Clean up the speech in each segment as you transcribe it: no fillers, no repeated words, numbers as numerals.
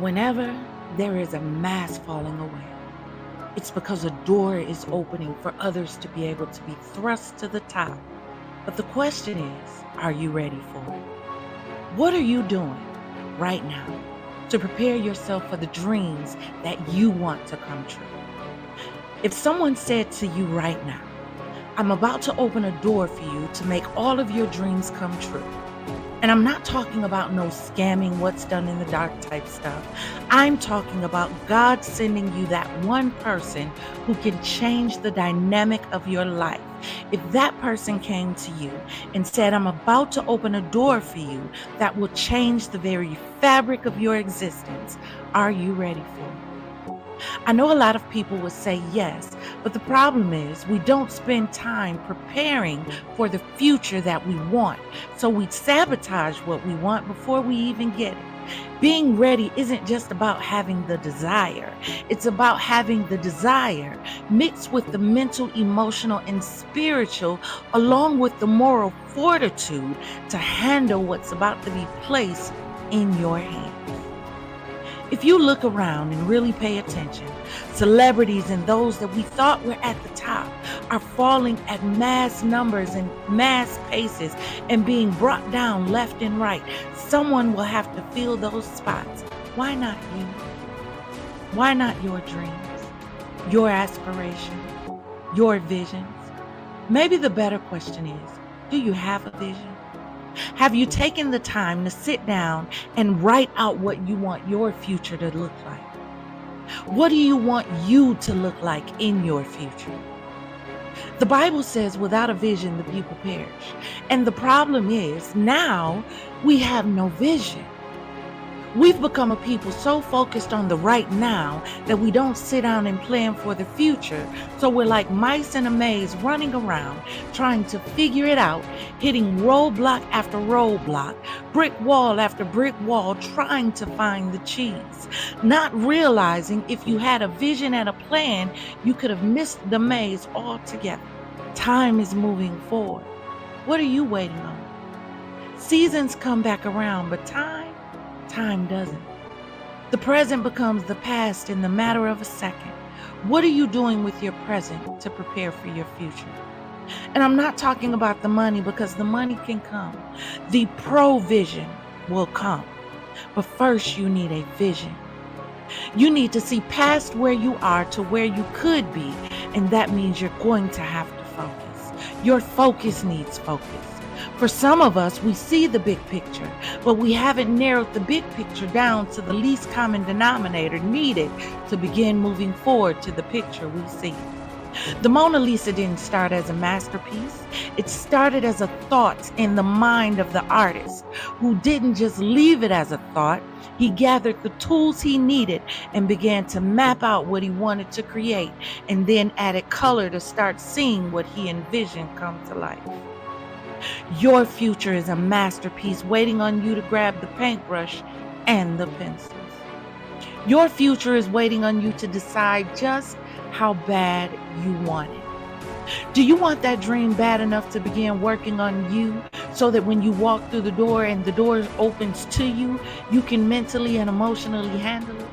Whenever there is a mass falling away, it's because a door is opening for others to be able to be thrust to the top. But the question is, are you ready for it? What are you doing right now to prepare yourself for the dreams that you want to come true? If someone said to you right now, I'm about to open a door for you to make all of your dreams come true. And I'm not talking about no scamming, what's done in the dark type stuff. I'm talking about God sending you that one person who can change the dynamic of your life. If that person came to you and said, I'm about to open a door for you that will change the very fabric of your existence, are you ready for it? I know a lot of people would say yes, but the problem is we don't spend time preparing for the future that we want. So we sabotage what we want before we even get it. Being ready isn't just about having the desire. It's about having the desire mixed with the mental, emotional, and spiritual, along with the moral fortitude to handle what's about to be placed in your hands. If you look around and really pay attention, celebrities and those that we thought were at the top are falling at mass numbers and mass paces and being brought down left and right. Someone will have to fill those spots. Why not you? Why not your dreams, your aspirations, your visions? Maybe the better question is, do you have a vision? Have you taken the time to sit down and write out what you want your future to look like? What do you want you to look like in your future? The Bible says without a vision, the people perish. And the problem is now we have no vision. We've become a people so focused on the right now that we don't sit down and plan for the future. So we're like mice in a maze running around, trying to figure it out, hitting roadblock after roadblock, brick wall after brick wall, trying to find the cheese. Not realizing if you had a vision and a plan, you could have missed the maze altogether. Time is moving forward. What are you waiting on? Seasons come back around, but time doesn't. The present becomes the past in the matter of a second. What are you doing with your present to prepare for your future? And I'm not talking about the money, because the money can come. The provision will come. But first you need a vision. You need to see past where you are to where you could be. And that means you're going to have to focus. Your focus needs focus. For some of us, we see the big picture, but we haven't narrowed the big picture down to the least common denominator needed to begin moving forward to the picture we see. The Mona Lisa didn't start as a masterpiece. It started as a thought in the mind of the artist, who didn't just leave it as a thought. He gathered the tools he needed and began to map out what he wanted to create, and then added color to start seeing what he envisioned come to life. Your future is a masterpiece waiting on you to grab the paintbrush and the pencils. Your future is waiting on you to decide just how bad you want it. Do you want that dream bad enough to begin working on you so that when you walk through the door and the door opens to you, you can mentally and emotionally handle it?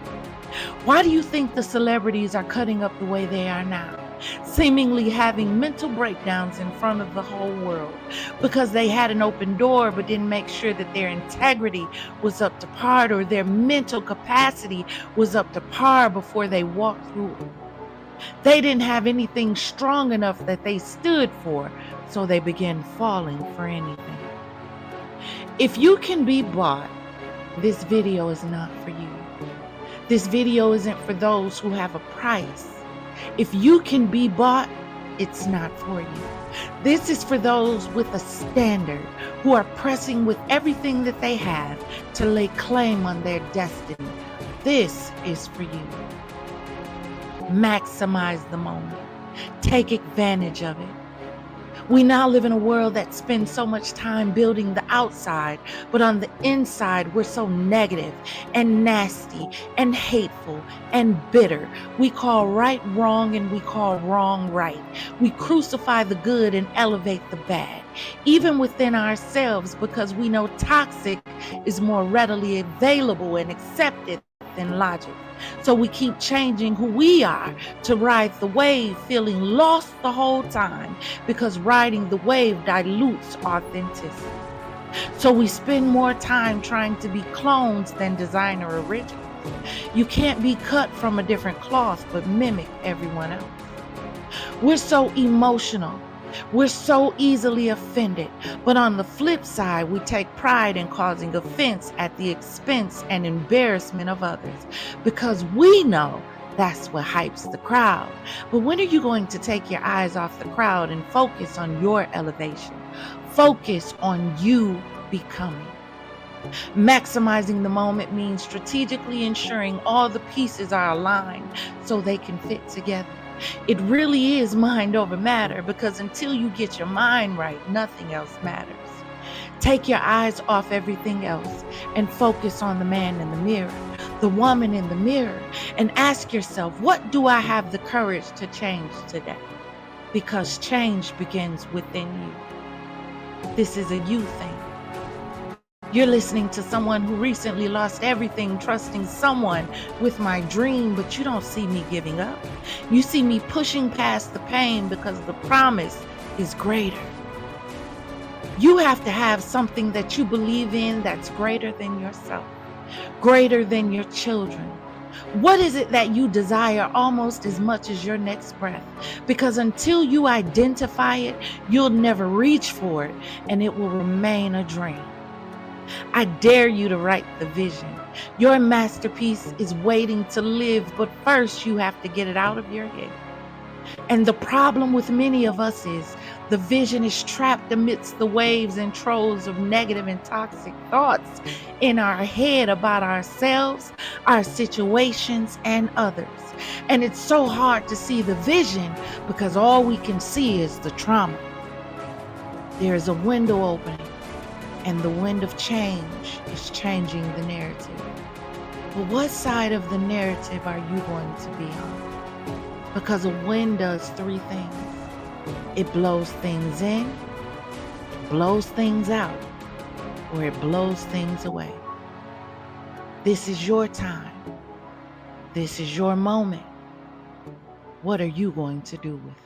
Why do you think the celebrities are cutting up the way they are now? Seemingly having mental breakdowns in front of the whole world because they had an open door but didn't make sure that their integrity was up to par, or their mental capacity was up to par before they walked through it. They didn't have anything strong enough that they stood for, so they began falling for anything. If you can be bought, this video is not for you. This video isn't for those who have a price. If you can be bought, it's not for you. This is for those with a standard, who are pressing with everything that they have to lay claim on their destiny. This is for you. Maximize the moment. Take advantage of it. We now live in a world that spends so much time building the outside, but on the inside, we're so negative and nasty and hateful and bitter. We call right wrong and we call wrong right. We crucify the good and elevate the bad, even within ourselves, because we know toxic is more readily available and accepted and logic. So we keep changing who we are to ride the wave, feeling lost the whole time because riding the wave dilutes authenticity. So we spend more time trying to be clones than designer originals. You can't be cut from a different cloth but mimic everyone else. We're so emotional. We're so easily offended. But on the flip side, we take pride in causing offense at the expense and embarrassment of others because we know that's what hypes the crowd. But when are you going to take your eyes off the crowd and focus on your elevation? Focus on you becoming. Maximizing the moment means strategically ensuring all the pieces are aligned so they can fit together. It really is mind over matter because until you get your mind right, nothing else matters. Take your eyes off everything else and focus on the man in the mirror, the woman in the mirror, and ask yourself, what do I have the courage to change today? Because change begins within you. This is a you thing. You're listening to someone who recently lost everything, trusting someone with my dream, but you don't see me giving up. You see me pushing past the pain because the promise is greater. You have to have something that you believe in that's greater than yourself, greater than your children. What is it that you desire almost as much as your next breath? Because until you identify it, you'll never reach for it, and it will remain a dream. I dare you to write the vision. Your masterpiece is waiting to live, but first you have to get it out of your head. And the problem with many of us is the vision is trapped amidst the waves and trolls of negative and toxic thoughts in our head about ourselves, our situations, and others. And it's so hard to see the vision because all we can see is the trauma. There is a window opening. And the wind of change is changing the narrative. But what side of the narrative are you going to be on? Because a wind does three things. It blows things in, it blows things out, or it blows things away. This is your time. This is your moment. What are you going to do with it?